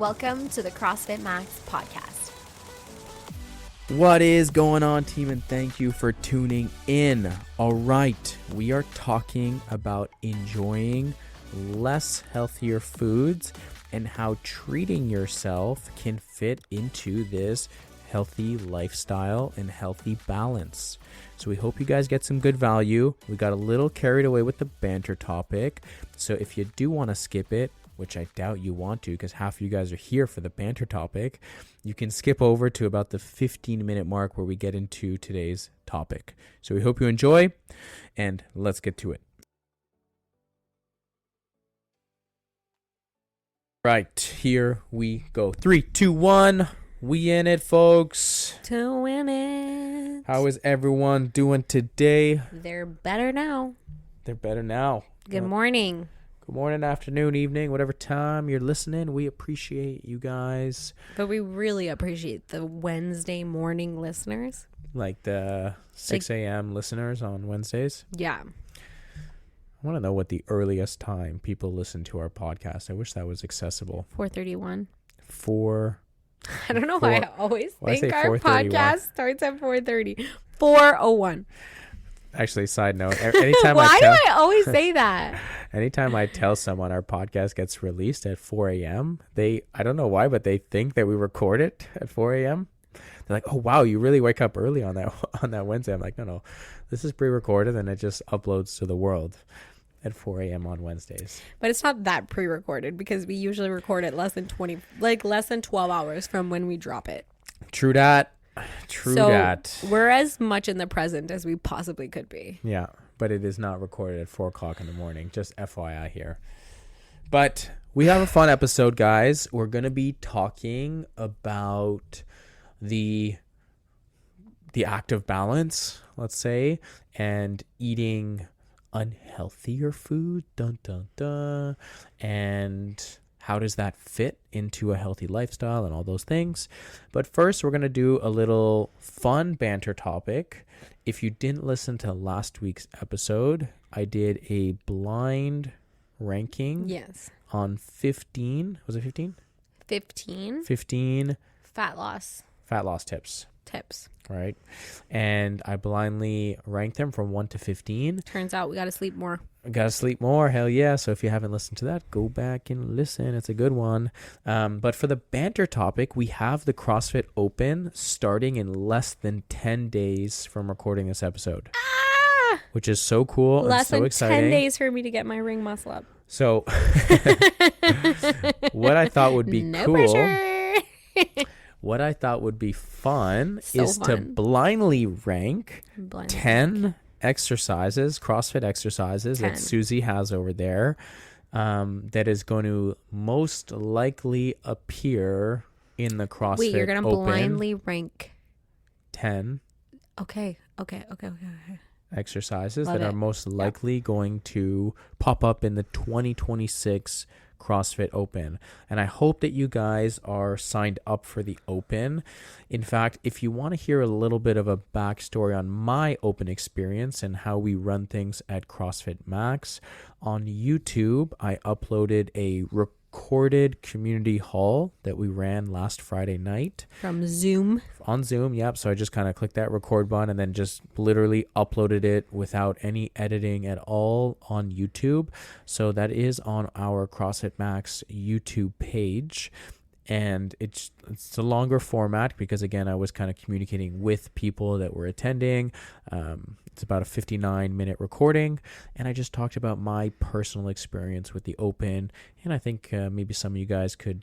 Welcome to the CrossFit Max podcast. What is going on, team? And thank you for tuning in. All right, we are talking about enjoying less healthier foods and how treating yourself can fit into this healthy lifestyle and healthy balance. So we hope you guys get some good value. We got a little carried away with the banter topic. So if you do want to skip it, which I doubt you want to because half of you guys are here for the banter topic, you can skip over to about the 15-minute mark where we get into today's topic. So we hope you enjoy, and let's get to it. Right, here we go. 3, 2, 1. We in it, folks. To win it. How is everyone doing today? They're better now. They're better now. Good morning. Good morning, afternoon, evening, whatever time you're listening. We appreciate you guys. But we really appreciate the Wednesday morning listeners. Like the 6 a.m. listeners on Wednesdays. Yeah. I want to know what the earliest time people listen to our podcast. I wish that was accessible. 4:31. I don't know why I always think our podcast starts at 4:30. 4:01. Actually, side note, anytime why do I always say that? Anytime I tell someone our podcast gets released at 4 a.m., I don't know why, but they think that we record it at 4 a.m. They're like, oh, wow, you really wake up early on that Wednesday. I'm like, no, this is pre-recorded and it just uploads to the world at 4 a.m. on Wednesdays. But it's not that pre-recorded because we usually record it less than 12 hours from when we drop it. True that. We're as much in the present as we possibly could be. Yeah, but it is not recorded at 4 o'clock in the morning. Just FYI here. But we have a fun episode, guys. We're going to be talking about the active balance, let's say, and eating unhealthier food, and how does that fit into a healthy lifestyle and all those things. But first, we're going to do a little fun banter topic. If you didn't listen to last week's episode, I did a blind ranking. Yes. On 15. Was it 15? 15. 15. Fat loss tips. Right. And I blindly ranked them from 1 to 15. Turns out we got to sleep more. Hell yeah. So if you haven't listened to that, go back and listen. It's a good one. But for the banter topic, we have the CrossFit Open starting in less than 10 days from recording this episode. Which is so cool and so exciting. 10 days for me to get my ring muscle up. So what I thought would be what I thought would be fun to blindly rank 10 exercises, CrossFit exercises 10. That Susie has over there that is going to most likely appear in the CrossFit Wait, you're going to blindly rank 10. Okay. Exercises that are most likely going to pop up in the 2026 CrossFit Open. And I hope that you guys are signed up for the Open. In fact, if you want to hear a little bit of a backstory on my Open experience and how we run things at CrossFit Max, on YouTube, I uploaded a recorded community hall that we ran last Friday night. From Zoom? On Zoom, yep. So I just kind of clicked that record button and then just literally uploaded it without any editing at all on YouTube. So that is on our CrossFit Max YouTube page. And it's a longer format because, again, I was kind of communicating with people that were attending. It's about a 59-minute recording. And I just talked about my personal experience with the Open. And I think maybe some of you guys could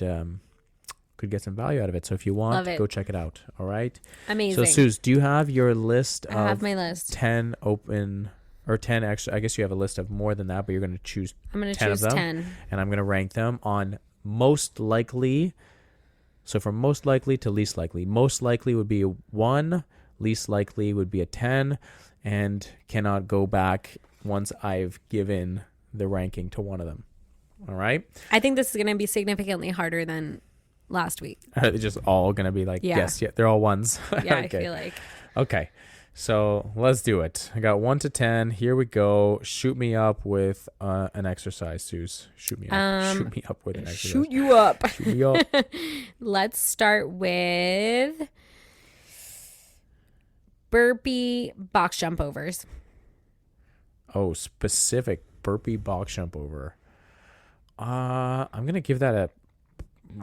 get some value out of it. So if you want, go check it out. All right? Amazing. So, Suze, do you have your list I have my list. 10 Open or 10 extra? I guess you have a list of more than that, but you're going to choose 10 I'm going to choose 10. And I'm going to rank them on most likely. So from most likely to least likely. Most likely would be a 1, least likely would be a 10, and cannot go back once I've given the ranking to one of them. All right? I think this is going to be significantly harder than last week. It's just all going to be like, yes, they're all ones. Yeah, Okay. I feel like. Okay. So let's do it. I got 1 to 10. Here we go. Shoot me up with an exercise, Suze. Shoot me up. Shoot me up with an exercise. Shoot you up. Shoot me up. Let's start with burpee box jump overs. Oh, specific burpee box jump over. I'm gonna give that a.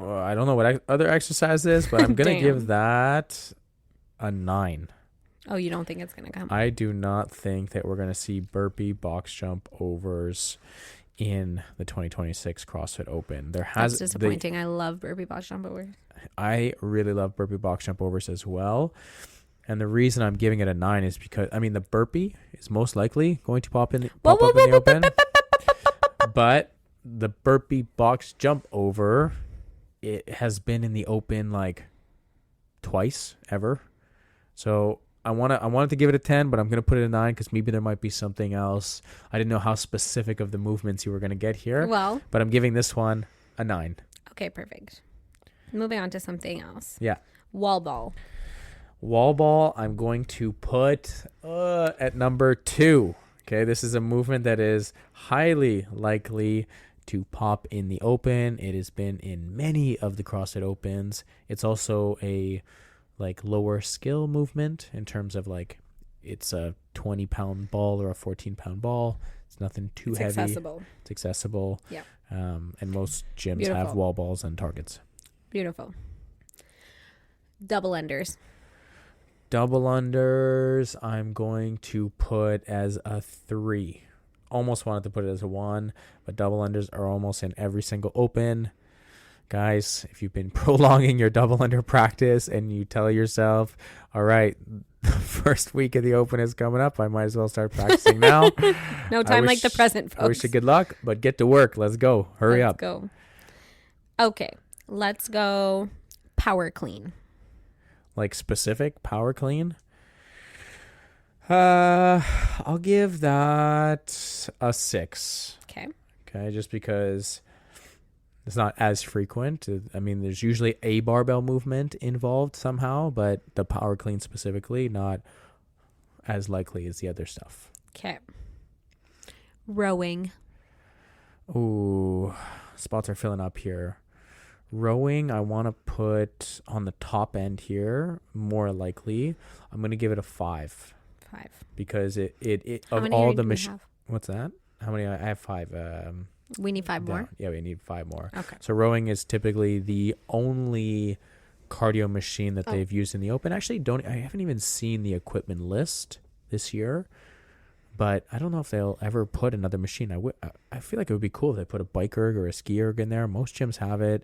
I don't know what other exercise is, but I'm gonna give that a 9. Oh, you don't think it's gonna come? I do not think that we're gonna see burpee box jump overs in the 2026 CrossFit Open. That's disappointing. I love burpee box jump overs. I really love burpee box jump overs as well. And the reason I'm giving it a 9 is because, the burpee is most likely going to pop up in the Open. But the burpee box jump over, it has been in the Open like twice ever. So I wanted to give it a 10, but I'm going to put it a 9 because maybe there might be something else. I didn't know how specific of the movements you were going to get here. Well, but I'm giving this one a 9. Okay, perfect. Moving on to something else. Yeah. Wall ball. Wall ball, I'm going to put at number 2. Okay, this is a movement that is highly likely to pop in the Open. It has been in many of the CrossFit Opens. It's also a lower skill movement in terms of it's a 20-pound ball or a 14-pound ball. It's nothing too heavy. It's accessible. Yeah. And most gyms have wall balls and targets. Beautiful. Double unders. Double unders, I'm going to put as a 3. Almost wanted to put it as a 1, but double unders are almost in every single Open. Guys, if you've been prolonging your double under practice and you tell yourself, all right, the first week of the Open is coming up, I might as well start practicing now. No time like the present, folks. I wish you good luck, but get to work. Let's go. Hurry up. Let's go. Okay, let's go power clean. Specific power clean? I'll give that a 6. Okay, just because it's not as frequent. There's usually a barbell movement involved somehow, but the power clean specifically, not as likely as the other stuff. Okay. Rowing. Ooh, spots are filling up here. Rowing, I want to put on the top end here, more likely. I'm going to give it a 5. 5. Because it How of many all do the we machines. have? What's that? How many? I have 5. We need 5 more? Yeah, we need 5 more. Okay. So rowing is typically the only cardio machine that they've used in the Open. Actually, I haven't even seen the equipment list this year. But I don't know if they'll ever put another machine. I feel like it would be cool if they put a bike erg or a ski erg in there. Most gyms have it,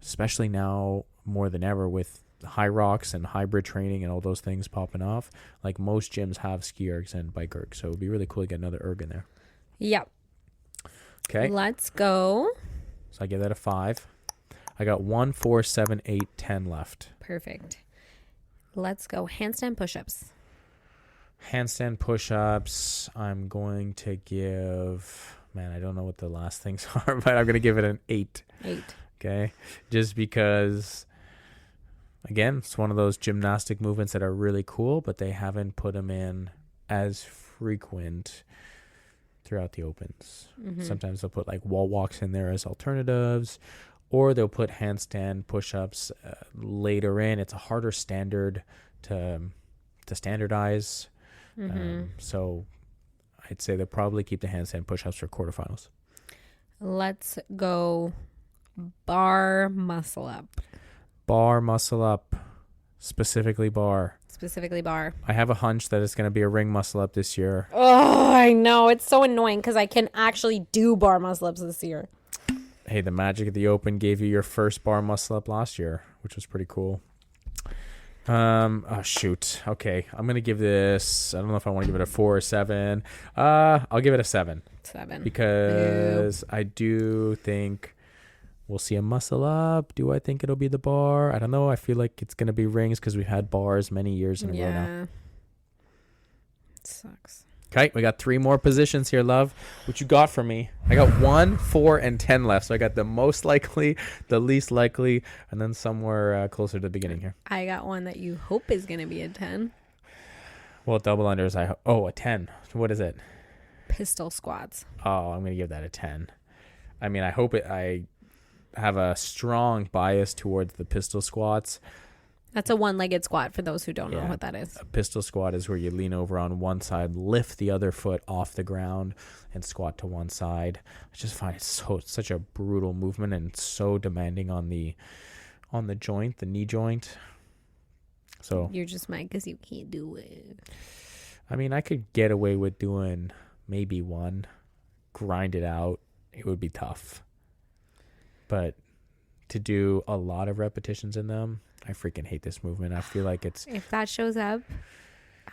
especially now more than ever with high rocks and hybrid training and all those things popping off. Most gyms have ski ergs and bike ergs. So it would be really cool to get another erg in there. Yep. Okay. Let's go. So I give that a 5. I got 1, 4, 7, 8, 10 left. Perfect. Let's go handstand push-ups. Handstand push-ups, I'm going to give, I don't know what the last things are, but I'm going to give it an 8. 8. Okay. Just because, again, it's one of those gymnastic movements that are really cool, but they haven't put them in as frequent throughout the Opens. Mm-hmm. Sometimes they'll put wall walks in there as alternatives, or they'll put handstand push-ups later in. It's a harder standard to standardize. Mm-hmm. So I'd say they'll probably keep the handstand push-ups for quarterfinals. Let's go bar muscle up. Bar muscle up. Specifically bar. I I have a hunch that it's going to be a ring muscle up this year. Oh, I know. It's so annoying because I can actually do bar muscle ups this year. Hey, the magic of the Open gave you your first bar muscle up last year, which was pretty cool. Oh shoot. Okay, I'm gonna give this. I don't know if I want to give it a 4 or 7. I'll give it a 7. 7 because I do think we'll see a muscle up. Do I think it'll be the bar? I don't know. I feel like it's gonna be rings because we've had bars many years in a row now. It sucks. Okay, we got 3 more positions here, love. What you got for me? I got 1, 4, and 10 left. So I got the most likely, the least likely, and then somewhere closer to the beginning here. I got one that you hope is going to be a 10. Well, double unders, a 10. What is it? Pistol squats. Oh, I'm going to give that a 10. I mean, I have a strong bias towards the pistol squats. That's a one-legged squat for those who don't know what that is. A pistol squat is where you lean over on one side, lift the other foot off the ground, and squat to one side. I just find it such a brutal movement and so demanding on the joint, the knee joint. So you're just mad because you can't do it. I mean, I could get away with doing maybe one, grind it out. It would be tough. But to do a lot of repetitions in them, I freaking hate this movement. I feel like it's... If that shows up,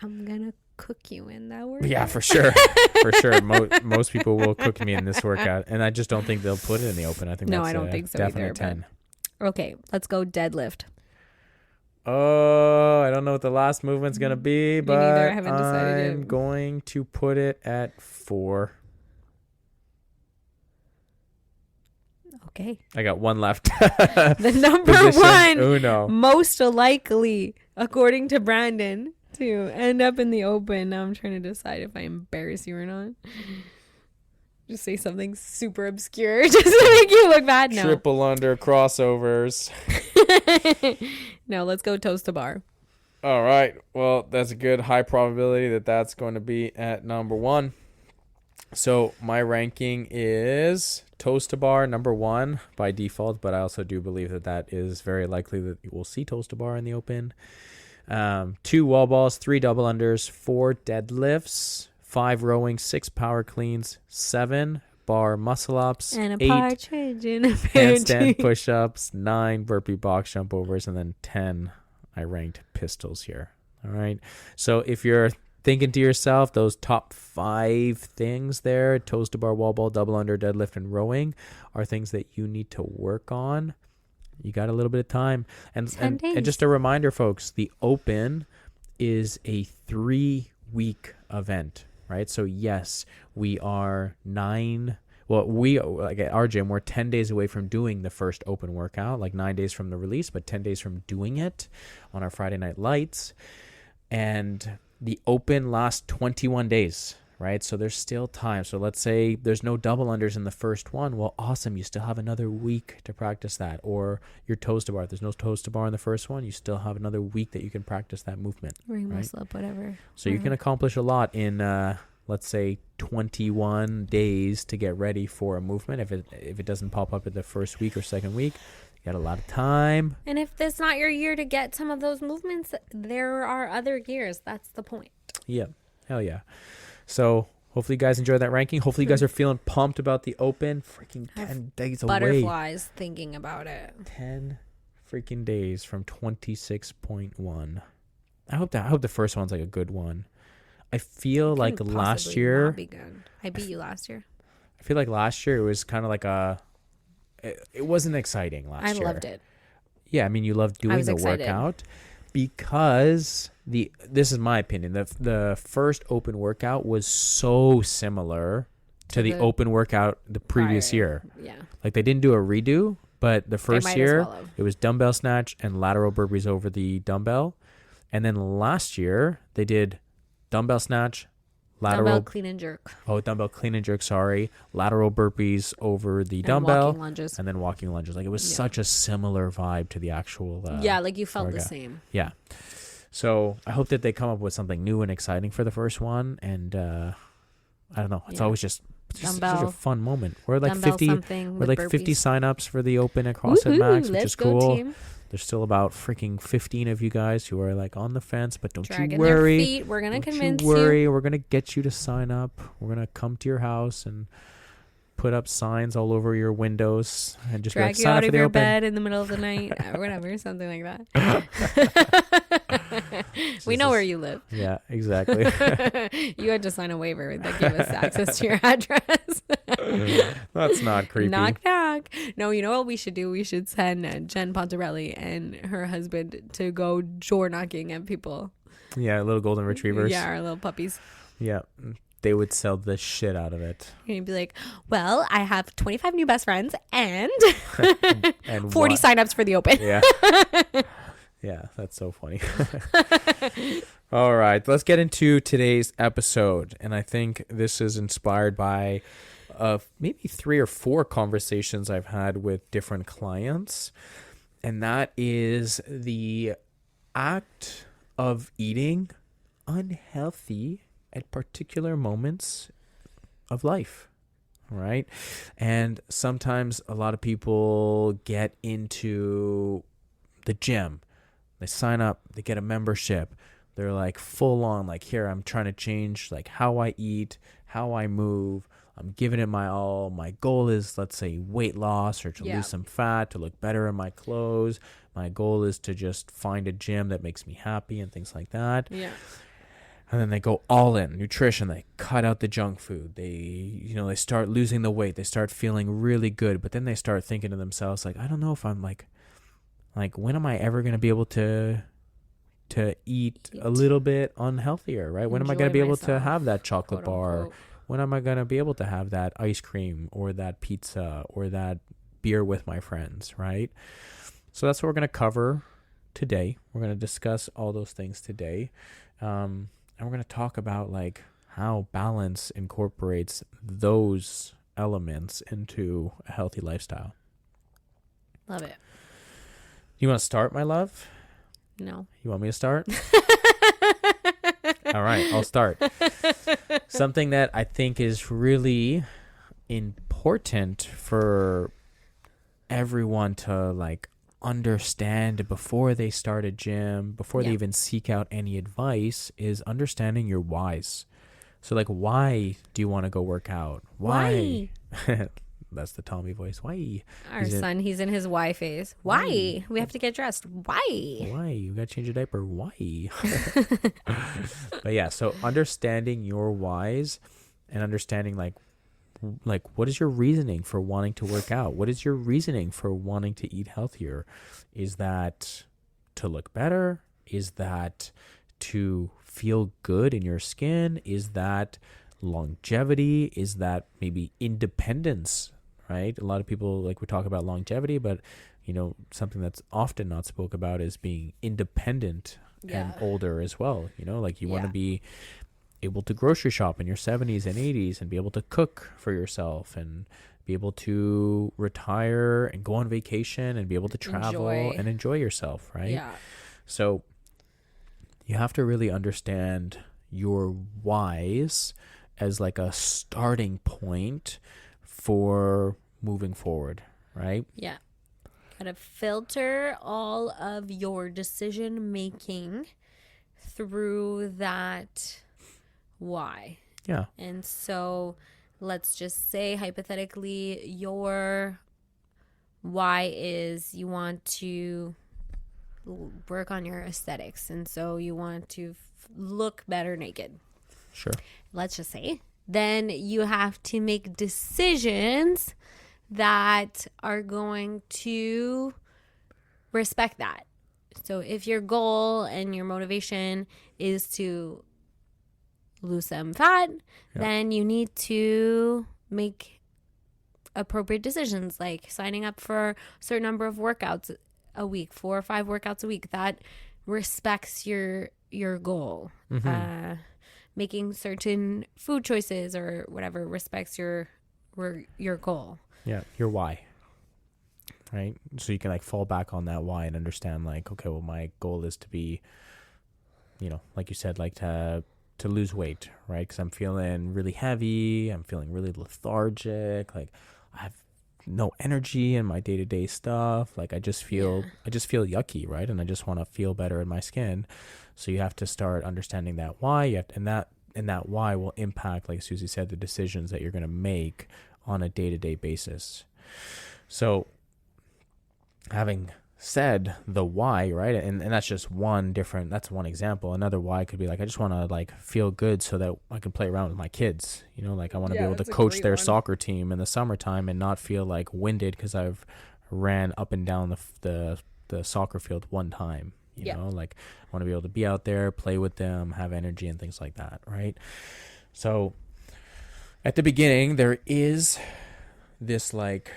I'm going to cook you in that workout. Yeah, for sure. For sure. Most people will cook me in this workout. And I just don't think they'll put it in the open. I think I don't think so definitely either. 10. Okay, let's go deadlift. Oh, I don't know what the last movement's going to be, but I haven't decided I'm going to put it at 4. Okay. I got one left. The number one Uno. Most likely, according to Brandon, to end up in the open. Now I'm trying to decide if I embarrass you or not. Just say something super obscure just to make you look bad. No. Triple under crossovers. No, let's go toes to bar. All right. Well, that's a good high probability that that's going to be at number 1. So my ranking is toes to bar number 1 by default, but I also do believe that is very likely that you will see toes to bar in the open. 2 wall balls, 3 double unders, 4 deadlifts, 5 rowing, 6 power cleans, 7 bar muscle ups, and 8 partridge in a handstand push-ups, 9 burpee box jump overs, and then 10 I ranked pistols here. All right. So if you're thinking to yourself, those top 5 things there, toes to bar, wall ball, double under, deadlift, and rowing, are things that you need to work on. You got a little bit of time. And just a reminder, folks, the Open is a 3-week event, right? So yes, we are like at our gym, we're 10 days away from doing the first Open workout, like 9 days from the release, but 10 days from doing it on our Friday Night Lights. And the Open lasts 21 days, right? So there's still time. So let's say there's no double unders in the first one. Well, awesome. You still have another week to practice that. Or your toes to bar. If there's no toes to bar in the first one, you still have another week that you can practice that movement. Ring muscle up, whatever. So you can accomplish a lot in, let's say, 21 days to get ready for a movement. If it doesn't pop up in the first week or second week, you got a lot of time. And if this not your year to get some of those movements, there are other years. That's the point. Yeah. Hell yeah. So hopefully you guys enjoyed that ranking. Hopefully you guys are feeling pumped about the Open. Freaking 10 days away. Butterflies thinking about it. 10 freaking days from 26.1. I hope the first one's like a good one. I feel like last year. Not be good. I beat you last year. I feel like last year it was kind of like it wasn't exciting last year. I loved it. Yeah, I mean, you loved doing the workout because this is my opinion. The first Open workout was so similar to the Open workout the previous year. Yeah. Like they didn't do a redo, but the first year it was dumbbell snatch and lateral burpees over the dumbbell. And then last year they did dumbbell snatch, dumbbell clean and jerk. Dumbbell clean and jerk, sorry. Lateral burpees over the dumbbell. Walking lunges. And then walking lunges. Like it was such a similar vibe to the actual like you felt the same. Yeah. So I hope that they come up with something new and exciting for the first one. And I don't know. It's always just such a fun moment. We're like 50 signups for the Open at CrossFit Max, which is cool. Team. There's still about freaking 15 of you guys who are like on the fence, but don't you worry. Their feet. We're gonna convince you. We're gonna get you to sign up. We're gonna come to your house and put up signs all over your windows and just drag you out of your bed in the middle of the night, or whatever, something like that. We know where you live. Yeah, exactly. You had to sign a waiver that gave us access to your address. That's not creepy. Knock, knock. No, you know what we should do? We should send Jen Pontarelli and her husband to go door knocking at people. Yeah, little golden retrievers. Yeah, our little puppies. Yeah. They would sell the shit out of it. And you'd be like, well, I have 25 new best friends and 40 signups for the Open. Yeah. Yeah, that's so funny. All right, let's get into today's episode. And I think this is inspired by maybe 3 or 4 conversations I've had with different clients. And that is the act of eating unhealthy at particular moments of life. Right? And sometimes a lot of people get into the gym. They sign up, they get a membership. They're like full on, like, here, I'm trying to change like how I eat, how I move. I'm giving it my all. My goal is, let's say, weight loss or to lose some fat, to look better in my clothes. My goal is to just find a gym that makes me happy and things like that. Yeah. And then they go all in nutrition. They cut out the junk food. They start losing the weight. They start feeling really good. But then they start thinking to themselves, like, I don't know if I'm like, when am I ever going to be able to eat a little bit unhealthier, right? When am I going to be able to have that chocolate bar? When am I going to be able to have that ice cream or that pizza or that beer with my friends, right? So that's what we're going to cover today. We're going to discuss all those things today. And we're going to talk about like how balance incorporates those elements into a healthy lifestyle. Love it. You want to start, my love? No. You want me to start? All right, I'll start. Something that I think is really important for everyone to like understand before they start a gym, before they even seek out any advice, is understanding your whys. So like, why do you want to go work out? Why? That's the Tommy voice. Why? Our son, he's in his why phase. Why? We have to get dressed. Why? You got to change your diaper. Why? But yeah, so understanding your whys and understanding like what is your reasoning for wanting to work out? What is your reasoning for wanting to eat healthier? Is that to look better? Is that to feel good in your skin? Is that longevity? Is that maybe independence? Right? A lot of people, like, we talk about longevity, but something that's often not spoke about is being independent and older as well. Like you want to be able to grocery shop in your 70s and 80s and be able to cook for yourself and be able to retire and go on vacation and be able to travel and enjoy yourself, right? Yeah. So you have to really understand your whys as like a starting point for moving forward, right? Yeah. Gotta filter all of your decision making through that why. Yeah. And so let's just say hypothetically your why is you want to work on your aesthetics, and so you want to look better naked. Sure. Let's just say. Then you have to make decisions that are going to respect that. So if your goal and your motivation is to lose some fat, then you need to make appropriate decisions, like signing up for a certain number of workouts a week, 4 or 5 workouts a week that respects your goal. Mm-hmm. Making certain food choices or whatever respects your goal. Yeah, your why. Right? So you can like fall back on that why and understand like, okay, well, my goal is to be, like you said, like to lose weight, right? Because I'm feeling really heavy. I'm feeling really lethargic. Like I have no energy in my day-to-day stuff. Like I just feel yucky, right? And I just want to feel better in my skin. So you have to start understanding that why, and that why will impact, like Susie said, the decisions that you're going to make on a day-to-day basis. So having said the why, right? And that's just that's one example. Another why could be like, I just want to like feel good so that I can play around with my kids. Like I want to be able to coach their soccer team in the summertime and not feel like winded because I've ran up and down the soccer field one time. Like I want to be able to be out there, play with them, have energy and things like that, right? So at the beginning, there is this like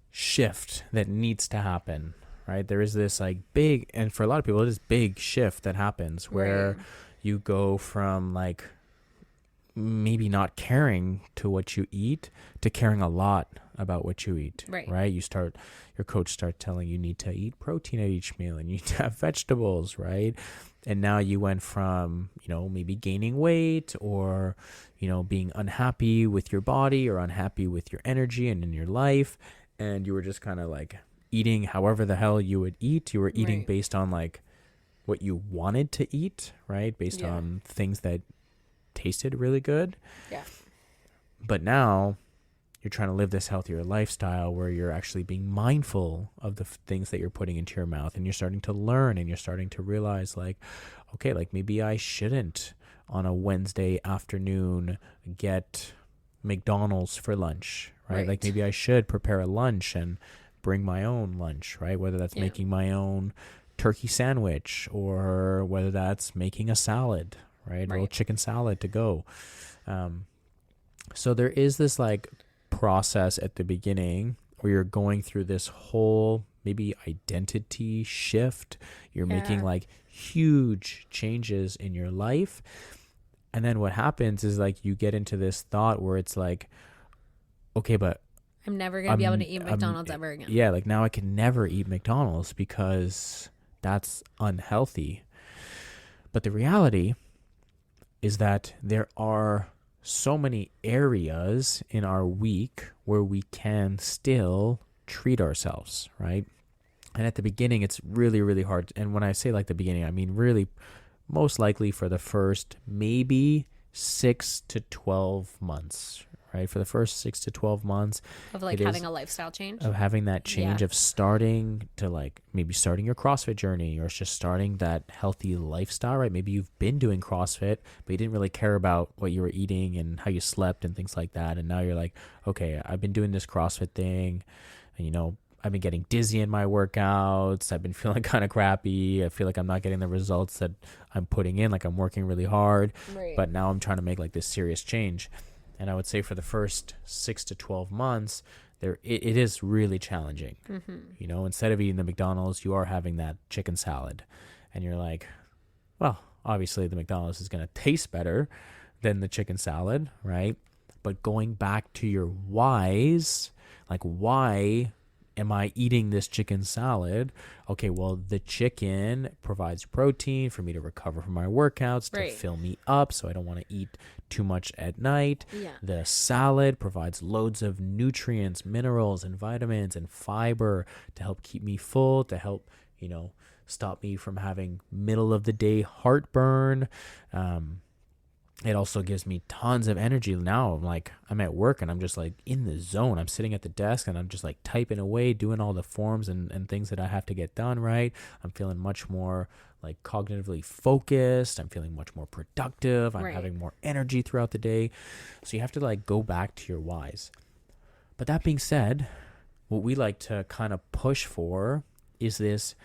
shift that needs to happen, right? There is this like big, and for a lot of people, it is big shift that happens where you go from like maybe not caring to what you eat to caring a lot about what you eat, right? Your coach start telling you need to eat protein at each meal and you need to have vegetables, right? And now you went from, maybe gaining weight or, being unhappy with your body or unhappy with your energy and in your life. And you were just kind of like eating however the hell you would eat. You were eating based on like what you wanted to eat, right? Based on things that tasted really good. Yeah. But now you're trying to live this healthier lifestyle where you're actually being mindful of the things that you're putting into your mouth, and you're starting to learn and you're starting to realize like, okay, like maybe I shouldn't on a Wednesday afternoon get McDonald's for lunch, right? Like maybe I should prepare a lunch and bring my own lunch, right? Whether that's making my own turkey sandwich or whether that's making a salad, right? A little chicken salad to go. So there is this like process at the beginning where you're going through this whole maybe identity shift. You're making like huge changes in your life. And then what happens is like you get into this thought where it's like, okay, but I'm never going to be able to eat McDonald's ever again. Yeah, like now I can never eat McDonald's because that's unhealthy. But the reality is that there are so many areas in our week where we can still treat ourselves, right? And at the beginning, it's really, really hard. And when I say like the beginning, I mean really most likely for the first maybe 6 to 12 months, right? For the first 6 to 12 months of like having a lifestyle change, of having that change of starting to like maybe starting your CrossFit journey or just starting that healthy lifestyle, right? Maybe you've been doing CrossFit, but you didn't really care about what you were eating and how you slept and things like that. And now you're like, okay, I've been doing this CrossFit thing and I've been getting dizzy in my workouts. I've been feeling kind of crappy. I feel like I'm not getting the results that I'm putting in. Like I'm working really hard, but now I'm trying to make like this serious change. And I would say for the first 6 to 12 months, it is really challenging. Instead of eating the McDonald's, you are having that chicken salad. And you're like, well, obviously the McDonald's is going to taste better than the chicken salad, right? But going back to your whys, like why am I eating this chicken salad? Okay, well, the chicken provides protein for me to recover from my workouts, to fill me up so I don't want to eat too much at night. The salad provides loads of nutrients, minerals, and vitamins and fiber to help keep me full, to help, stop me from having middle of the day heartburn. It also gives me tons of energy. Now I'm at work and I'm just like in the zone. I'm sitting at the desk and I'm just like typing away, doing all the forms and things that I have to get done, right? I'm feeling much more like cognitively focused. I'm feeling much more productive. I'm having more energy throughout the day. So you have to like go back to your whys. But that being said, what we like to kind of push for is this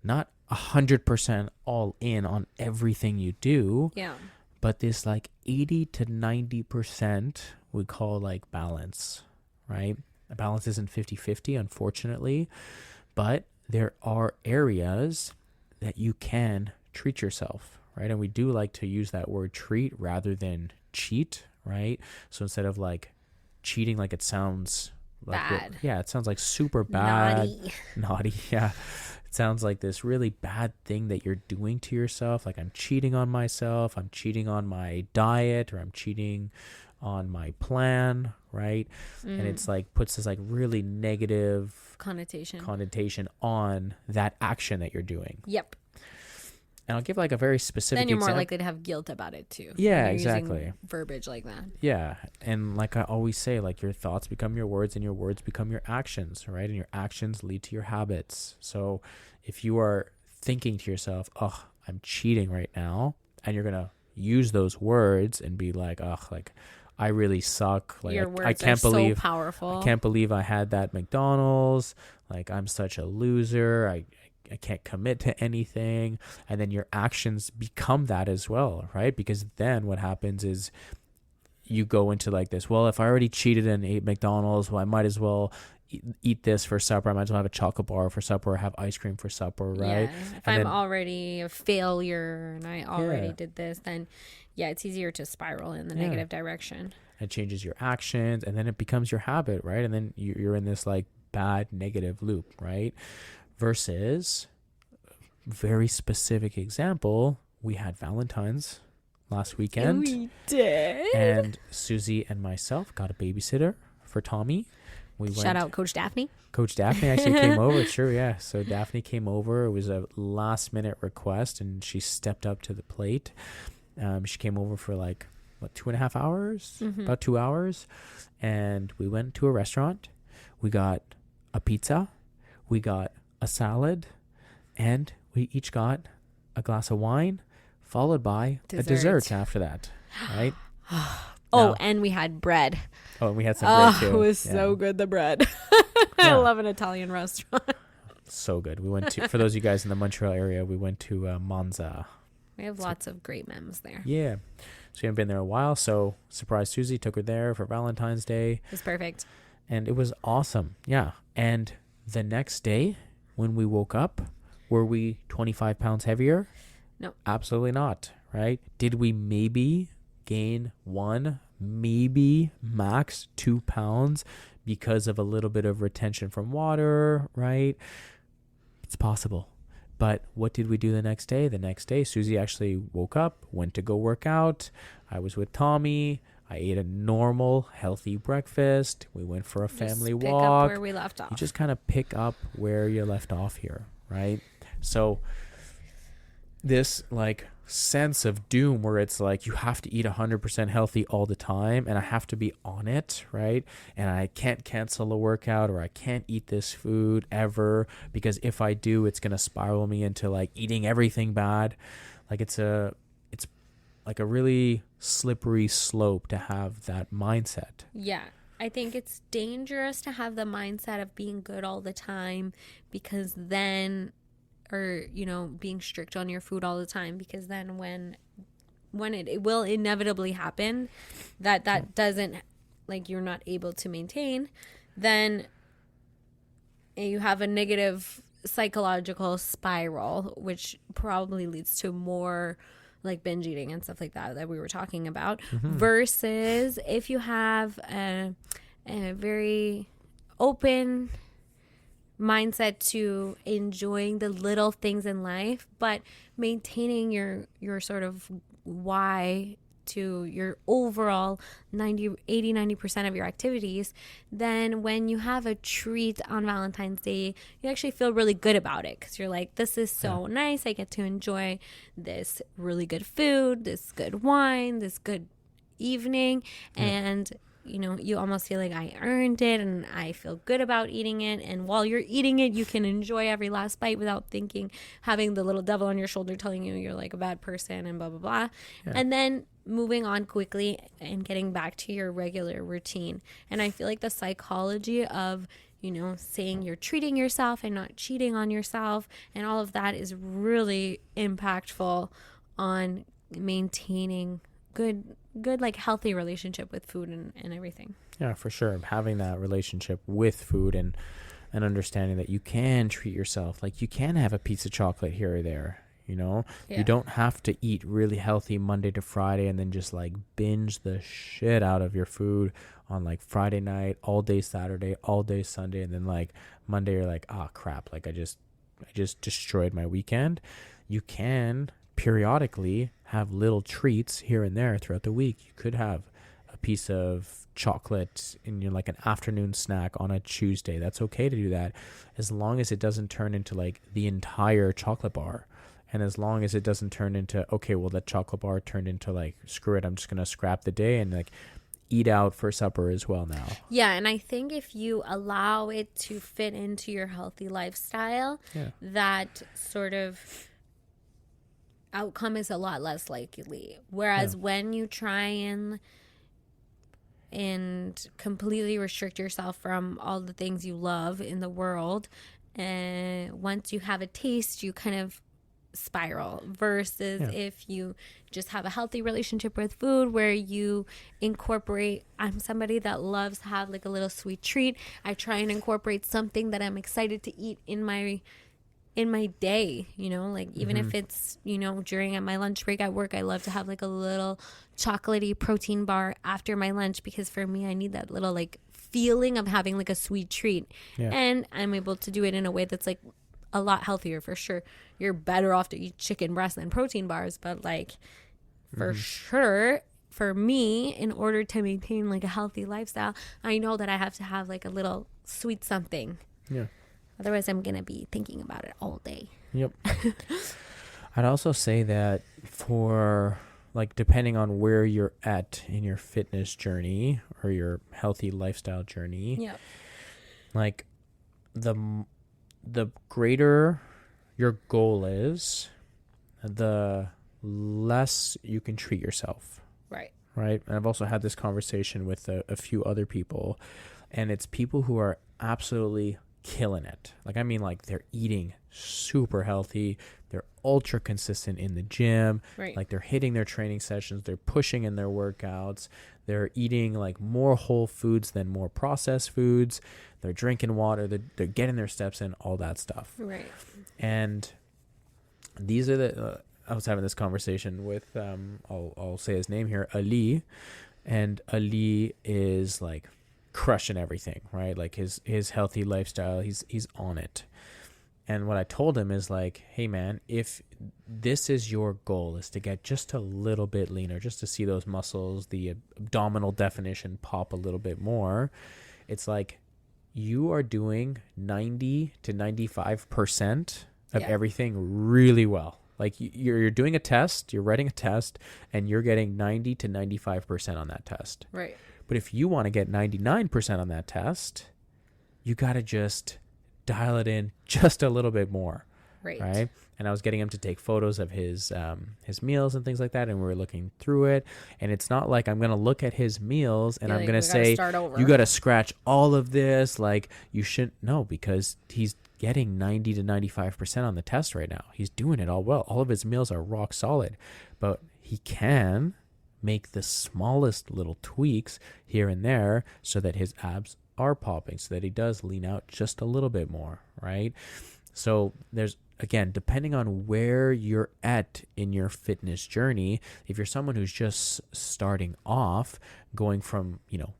not 100% all in on everything you do. Yeah. But this like 80 to 90% we call like balance, right? A balance isn't 50-50, unfortunately, but there are areas that you can treat yourself, right? And we do like to use that word treat rather than cheat, right? So instead of like cheating, like it sounds like bad. It sounds like super bad. Naughty, yeah. It sounds like this really bad thing that you're doing to yourself. Like I'm cheating on myself. I'm cheating on my diet, or I'm cheating on my plan, right? And it's like puts this like really negative connotation on that action that you're doing. Yep. And I'll give like a very specific Then you're more example. likely to have guilt about it too. Yeah, exactly. Verbiage like that. Yeah. And like I always say, like your thoughts become your words and your words become your actions, right? And your actions lead to your habits. So if you are thinking to yourself, oh, I'm cheating right now, and you're going to use those words and be like, oh, like I really suck. Like your words I can't believe so powerful. I can't believe I had that McDonald's. Like I'm such a loser. I can't commit to anything. And then your actions become that as well, right? Because then what happens is you go into like this, well, if I already cheated and ate McDonald's, well, I might as well eat this for supper. I might as well have a chocolate bar for supper or have ice cream for supper, right? Yeah. If I'm already a failure and I already did this, then it's easier to spiral in the negative direction. It changes your actions, and then it becomes your habit, right? And then you're in this like bad negative loop, right? Versus, very specific example, we had Valentine's last weekend. We did. And Susie and myself got a babysitter for Tommy. Shout out Coach Daphne. Coach Daphne actually came over. True, yeah. So Daphne came over. It was a last minute request, and she stepped up to the plate. She came over for like, 2.5 hours? About 2 hours. And we went to a restaurant. We got a pizza. We got a salad. And we each got a glass of wine, followed by a dessert after that, right? And we had bread. Oh, and we had some bread too. It was so good, the bread. I love an Italian restaurant. So good. We went to, for those of you guys in the Montreal area, we went to Monza. We have lots of great memes there. Yeah. So we haven't been there a while. So surprised Susie, took her there for Valentine's Day. It was perfect. And it was awesome. Yeah. And the next day when we woke up, were we 25 pounds heavier? No. Absolutely not. Right? Did we maybe gain 1, maybe max 2 pounds because of a little bit of retention from water, right? It's possible. But what did we do the next day? The next day, Susie actually woke up, went to go work out. I was with Tommy. I ate a normal, healthy breakfast. We went for a family walk. Pick up where we left off. You just kind of pick up where you left off here, right? So this like sense of doom where it's like you have to eat 100% healthy all the time, and I have to be on it, right? And I can't cancel a workout, or I can't eat this food ever, because if I do, it's going to spiral me into like eating everything bad. Like it's like a really slippery slope to have that mindset. Yeah. I think it's dangerous to have the mindset of being good all the time, because then, or, being strict on your food all the time, because then when it will inevitably happen that doesn't, like, you're not able to maintain, then you have a negative psychological spiral, which probably leads to more like binge eating and stuff like that we were talking about, versus if you have a very open mindset to enjoying the little things in life, but maintaining your sort of why to your overall 90% of your activities, then when you have a treat on Valentine's Day, you actually feel really good about it, because you're like, this is so nice. I get to enjoy this really good food, this good wine, this good evening, and you almost feel like I earned it, and I feel good about eating it. And while you're eating it, you can enjoy every last bite without having the little devil on your shoulder telling you you're like a bad person and blah, blah, blah. Yeah. And then moving on quickly and getting back to your regular routine. And I feel like the psychology of, saying you're treating yourself and not cheating on yourself and all of that is really impactful on maintaining good like healthy relationship with food and everything. Yeah, for sure. Having that relationship with food and understanding that you can treat yourself, like you can have a piece of chocolate here or there, you don't have to eat really healthy Monday to Friday and then just like binge the shit out of your food on like Friday night, all day Saturday, all day Sunday, and then like Monday you're like, oh crap, like I just destroyed my weekend. You can periodically have little treats here and there throughout the week. You could have a piece of chocolate in your like an afternoon snack on a Tuesday. That's okay to do that, as long as it doesn't turn into like the entire chocolate bar, and as long as it doesn't turn into, okay, well, that chocolate bar turned into like, screw it, I'm just gonna scrap the day and like eat out for supper as well now. Yeah, and I think if you allow it to fit into your healthy lifestyle, that sort of outcome is a lot less likely. Whereas when you try and completely restrict yourself from all the things you love in the world, and once you have a taste, you kind of spiral versus if you just have a healthy relationship with food where you incorporate. I'm somebody that loves to have like a little sweet treat. I try and incorporate something that I'm excited to eat in my day, you know, like even if it's, you know, during at my lunch break at work, I love to have like a little chocolatey protein bar after my lunch, because for me, I need that little like feeling of having like a sweet treat. And I'm able to do it in a way that's like a lot healthier. For sure, you're better off to eat chicken breast than protein bars, but like for sure, for me, in order to maintain like a healthy lifestyle, I know that I have to have like a little sweet something. Otherwise, I'm going to be thinking about it all day. Yep. I'd also say that for, like, depending on where you're at in your fitness journey or your healthy lifestyle journey, like, the greater your goal is, the less you can treat yourself. Right. And I've also had this conversation with a few other people, and it's people who are absolutely killing it. Like, I mean, like, they're eating super healthy, they're ultra consistent in the gym, like they're hitting their training sessions, they're pushing in their workouts, they're eating like more whole foods than more processed foods, they're drinking water, they're getting their steps in, all that stuff. And these are the I was having this conversation with I'll say his name here, Ali, and Ali is like crushing everything, right? Like his healthy lifestyle, he's on it. And what I told him is like, hey man, if this is your goal, is to get just a little bit leaner, just to see those muscles, the abdominal definition pop a little bit more, it's like you are doing 90 to 95% of everything really well. Like you're doing a test, you're writing a test, and you're getting 90 to 95% on that test. But if you want to get 99% on that test, you got to just dial it in just a little bit more. Right. And I was getting him to take photos of his meals and things like that. And we were looking through it. And it's not like I'm going to look at his meals and I'm going to say, you got to scratch all of this. Like you shouldn't. No, because he's getting 90 to 95% on the test right now. He's doing it all well. All of his meals are rock solid. But he can make the smallest little tweaks here and there so that his abs are popping, so that he does lean out just a little bit more, right? So there's, again, depending on where you're at in your fitness journey, if you're someone who's just starting off, going from, you know,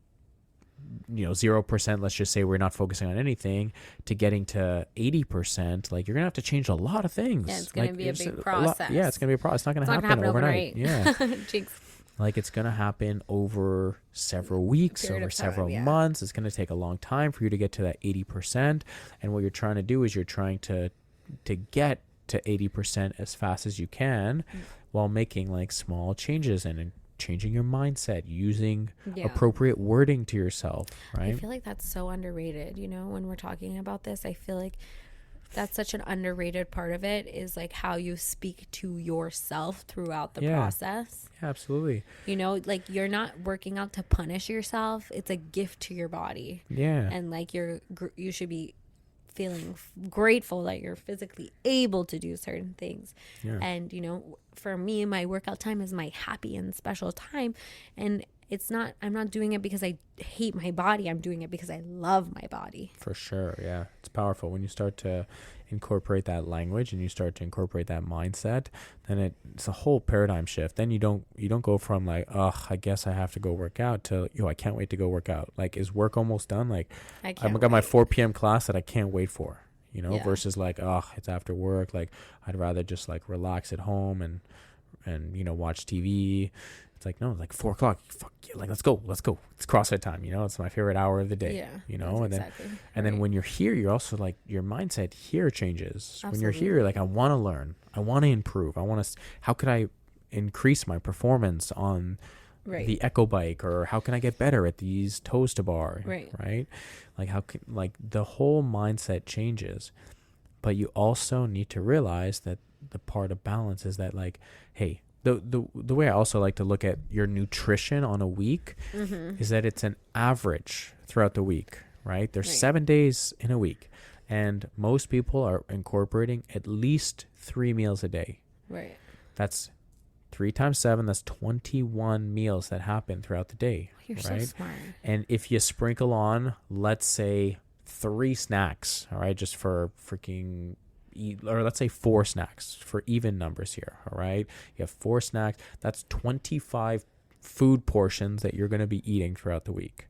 0%, let's just say we're not focusing on anything, to getting to 80%, like you're going to have to change a lot of things. Yeah, it's going to be a big process. It's going to be a process. It's not going to happen overnight. Yeah. Jinx. Like it's going to happen over several weeks, over several months. It's going to take a long time for you to get to that 80%. And what you're trying to do is you're trying to get to 80% as fast as you can while making like small changes and changing your mindset, using appropriate wording to yourself, right? I feel like that's so underrated, you know, when we're talking about this. I feel like that's such an underrated part of it, is like how you speak to yourself throughout the process. Yeah, absolutely. You know, like you're not working out to punish yourself. It's a gift to your body. Yeah. And like you should be feeling grateful that you're physically able to do certain things. Yeah. And, you know, for me, my workout time is my happy and special time. And I'm not doing it because I hate my body. I'm doing it because I love my body. For sure. Yeah. It's powerful when you start to incorporate that language and you start to incorporate that mindset, then it's a whole paradigm shift. Then you don't go from like, I guess I have to go work out, to, I can't wait to go work out. Like, is work almost done? Like, I've got my 4 p.m. class that I can't wait for, versus like, it's after work. Like, I'd rather just like relax at home and watch TV. It's like, no, like 4 o'clock. Fuck yeah, like let's go. It's CrossFit time. It's my favorite hour of the day. And then when you're here, you're also like, your mindset here changes. Absolutely. When you're here, you're like, I want to learn. I want to improve. How could I increase my performance on the Echo bike, or how can I get better at these toes to bar? Right. Like the whole mindset changes, but you also need to realize that the part of balance is that, like, hey, the way I also like to look at your nutrition on a week is that it's an average throughout the week, right? There's 7 days in a week, And most people are incorporating at least 3 meals a day. Right. That's 3 times 7. That's 21 meals that happen throughout the day. You're right? so smart. And if you sprinkle on, let's say 3 snacks, all right, just for freaking or let's say 4 snacks for even numbers here. All right. You have 4 snacks. That's 25 food portions that you're going to be eating throughout the week.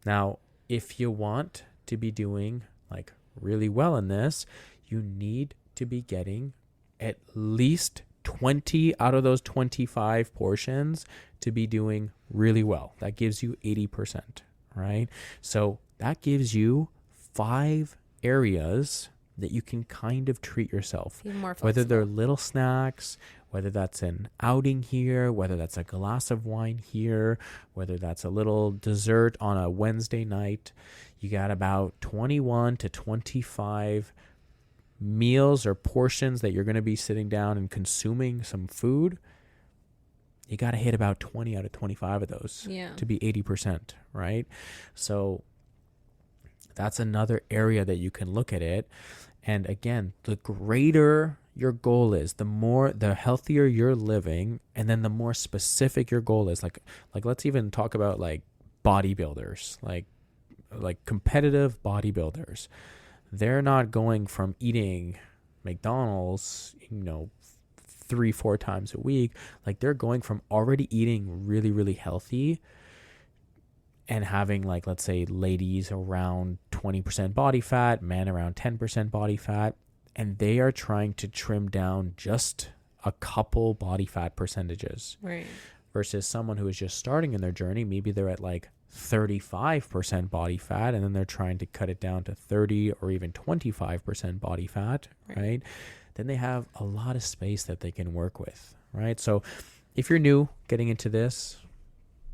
Now, if you want to be doing like really well in this, you need to be getting at least 20 out of those 25 portions to be doing really well. That gives you 80%, right? So that gives you 5 areas that you can kind of treat yourself. Whether they're little snacks, whether that's an outing here, whether that's a glass of wine here, whether that's a little dessert on a Wednesday night, you got about 21 to 25 meals or portions that you're going to be sitting down and consuming some food. You got to hit about 20 out of 25 of those to be 80%, right? So that's another area that you can look at it. And again, the greater your goal is, the healthier you're living, and then the more specific your goal is. Like let's even talk about like bodybuilders, like competitive bodybuilders. They're not going from eating McDonald's, 3-4 times a week. Like they're going from already eating really, really healthy and having, like, let's say ladies around 20% body fat, men around 10% body fat, and they are trying to trim down just a couple body fat percentages. Right. Versus someone who is just starting in their journey, maybe they're at like 35% body fat, and then they're trying to cut it down to 30 or even 25% body fat, right? Then they have a lot of space that they can work with, right? So if you're new getting into this,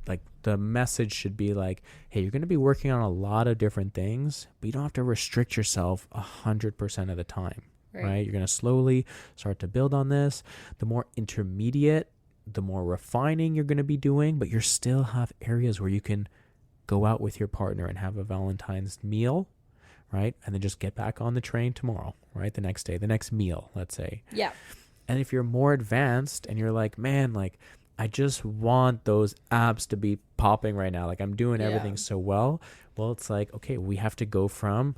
like the message should be like, hey, you're going to be working on a lot of different things, but you don't have to restrict yourself 100% of the time, right? You're going to slowly start to build on this. The more intermediate, the more refining you're going to be doing, but you still have areas where you can go out with your partner and have a Valentine's meal, right? And then just get back on the train tomorrow, right? The next day, the next meal, let's say. Yeah. And if you're more advanced and you're like, man, like, I just want those abs to be popping right now. Like I'm doing everything so well. Well, it's like, okay, we have to go from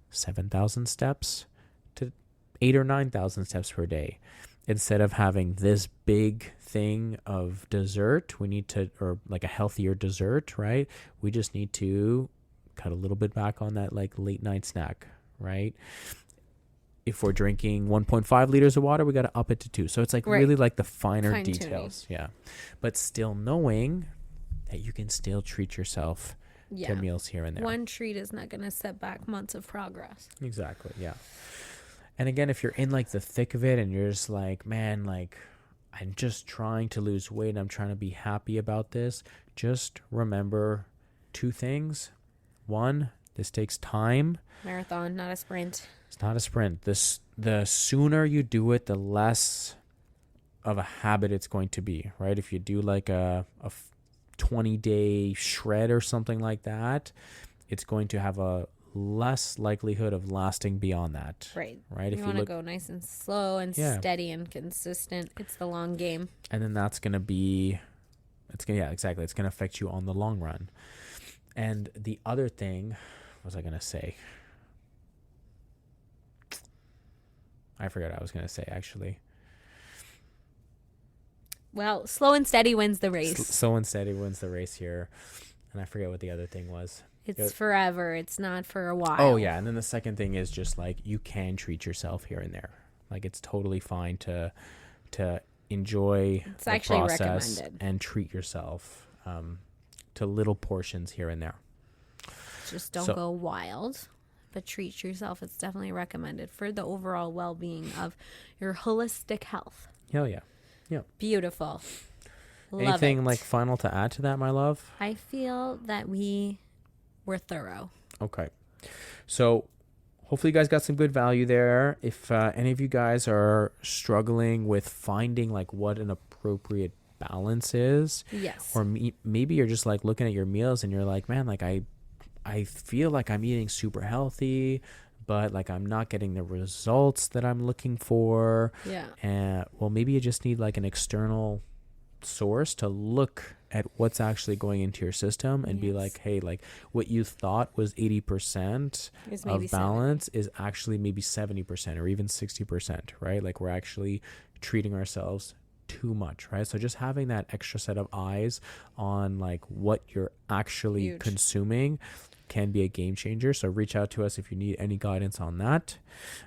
7,000 steps to 8,000 or 9,000 steps per day. Instead of having this big thing of dessert, we need to, or like a healthier dessert, right? We just need to cut a little bit back on that like late night snack, right? If we're drinking 1.5 liters of water, we got to up it to 2. So it's like really like the finer details. Yeah. But still knowing that you can still treat yourself to meals here and there. One treat is not going to set back months of progress. Exactly. Yeah. And again, if you're in like the thick of it and you're just like, man, like I'm just trying to lose weight and I'm trying to be happy about this, just remember 2 things. 1, this takes time. Marathon, not a sprint. It's not a sprint. The sooner you do it, the less of a habit it's going to be, right? If you do like a 20-day shred or something like that, it's going to have a less likelihood of lasting beyond that. Right. Right. You want to go nice and slow and steady and consistent. It's the long game. And then that's going to be, exactly. It's going to affect you on the long run. And the other thing, what was I going to say? I forgot what I was going to say, actually. Well, slow and steady wins the race. Slow and steady wins the race here. And I forget what the other thing was. It's forever. It's not for a while. Oh, yeah. And then the second thing is just like you can treat yourself here and there. Like it's totally fine to enjoy the process recommended. And treat yourself to little portions here and there. Just don't go wild. But treat yourself. It's definitely recommended for the overall well-being of your holistic health. Hell yeah. Yeah. Beautiful. Anything like final to add to that, my love? I feel that we were thorough. Okay. So hopefully you guys got some good value there. If any of you guys are struggling with finding like what an appropriate balance is. Yes. Or maybe you're just like looking at your meals and you're like, man, like I feel like I'm eating super healthy, but like I'm not getting the results that I'm looking for. Yeah. And well, maybe you just need like an external source to look at what's actually going into your system and be like, hey, like what you thought was 80% of balance is actually maybe 70% or even 60%, right? Like we're actually treating ourselves too much, right? So just having that extra set of eyes on like what you're actually consuming can be a game changer. So reach out to us if you need any guidance on that.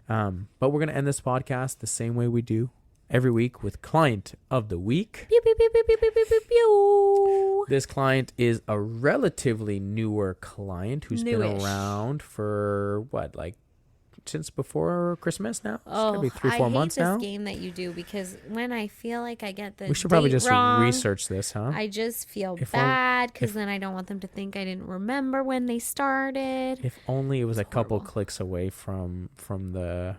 But we're going to end this podcast the same way we do every week with Client of the Week. Pew, pew, pew, pew, pew, pew, pew, pew. This client is a relatively newer client who's been around for what, like since before Christmas now? It's gotta be 3-4 months now. I hate this game that you do because when I feel like I get the we should probably just wrong, research this, huh? I just feel bad because then I don't want them to think I didn't remember when they started. If only it was a couple clicks away from the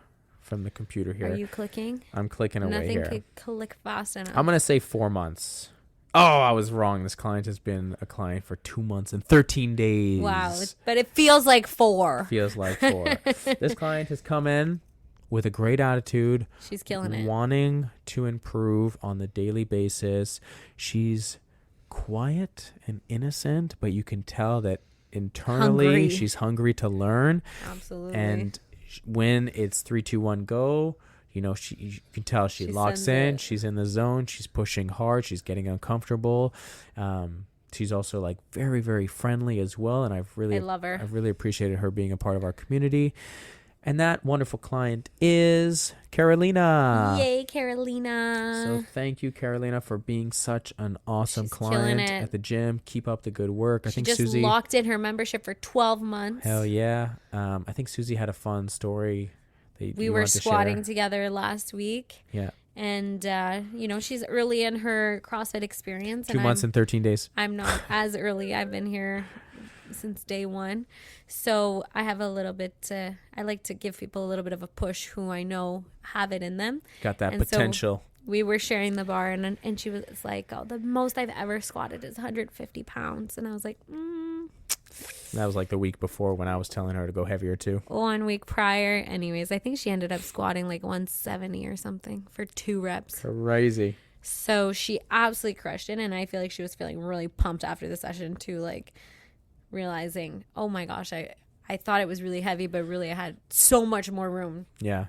computer here. Are you clicking? I'm clicking away here. Nothing could click fast enough. I'm gonna say 4 months. Oh, I was wrong. This client has been a client for 2 months and 13 days. Wow, but it feels like 4. Feels like 4. This client has come in with a great attitude. She's killing it. Wanting to improve on the daily basis. She's quiet and innocent, but you can tell that internally she's hungry to learn. Absolutely. And when it's 3, 2, 1, go, you know, you can tell she locks in. She's in the zone. She's pushing hard. She's getting uncomfortable. She's also like very, very friendly as well. And I love her. I've really appreciated her being a part of our community. And that wonderful client is Karolina. Yay, Karolina. So thank you, Karolina, for being such an awesome client at the gym. Keep up the good work. I think Susie just locked in her membership for 12 months. Hell yeah. I think Susie had a fun story. We were squatting together last week. Yeah. And, you know, she's early in her CrossFit experience. 2 months and 13 days. I'm not as early. I've been here since day one. So I have a little bit, I like to give people a little bit of a push who I know have it in them. Got that potential. So we were sharing the bar and she was like, oh, the most I've ever squatted is 150 pounds. And I was like, That was like the week before when I was telling her to go heavier too. 1 week prior. Anyways, I think she ended up squatting like 170 or something for 2 reps. Crazy. So she absolutely crushed it. And I feel like she was feeling really pumped after the session too, like realizing, oh my gosh, I thought it was really heavy, but really I had so much more room. Yeah.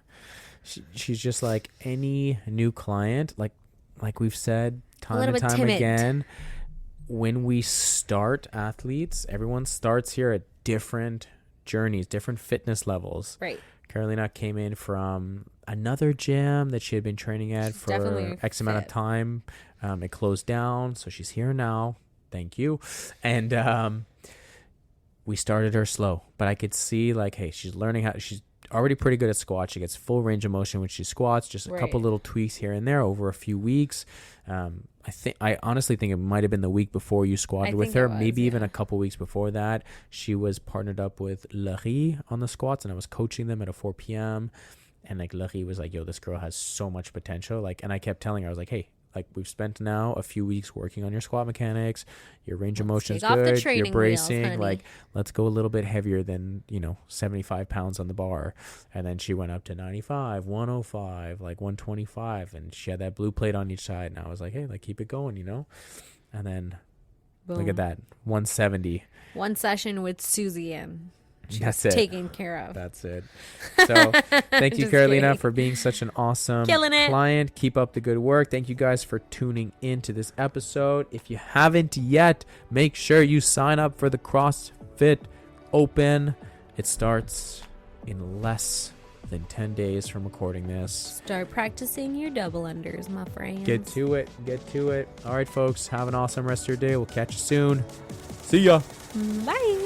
She's just like any new client, like we've said time and time again. When we start athletes, everyone starts here at different journeys, different fitness levels. Right. Carolina came in from another gym that she had been training at for X amount of time. It closed down, so she's here now. Thank you. And we started her slow, but I could see like, hey, she's learning she's already pretty good at squats. She gets full range of motion when she squats, just a couple little tweaks here and there over a few weeks. I honestly think it might have been the week before you squatted with her, maybe even a couple weeks before that. She was partnered up with Laurie on the squats, and I was coaching them at a 4 p.m. And like Laurie was like, yo, this girl has so much potential. Like, and I kept telling her, I was like, hey, like we've spent now a few weeks working on your squat mechanics, your range of motion is good, your bracing, wheels, like let's go a little bit heavier than 75 pounds on the bar. And then she went up to 95, 105, like 125, and she had that blue plate on each side, and I was like, hey, like keep it going, and then boom. Look at that, 170. One session with Susie in. That's taken care of. That's it. So thank you, Karolina, for being such an awesome client. Keep up the good work. Thank you guys for tuning into this episode. If you haven't yet, make sure you sign up for the CrossFit Open. It starts in less than 10 days from recording this. Start practicing your double unders, my friends. Get to it. All right, folks. Have an awesome rest of your day. We'll catch you soon. See ya. Bye.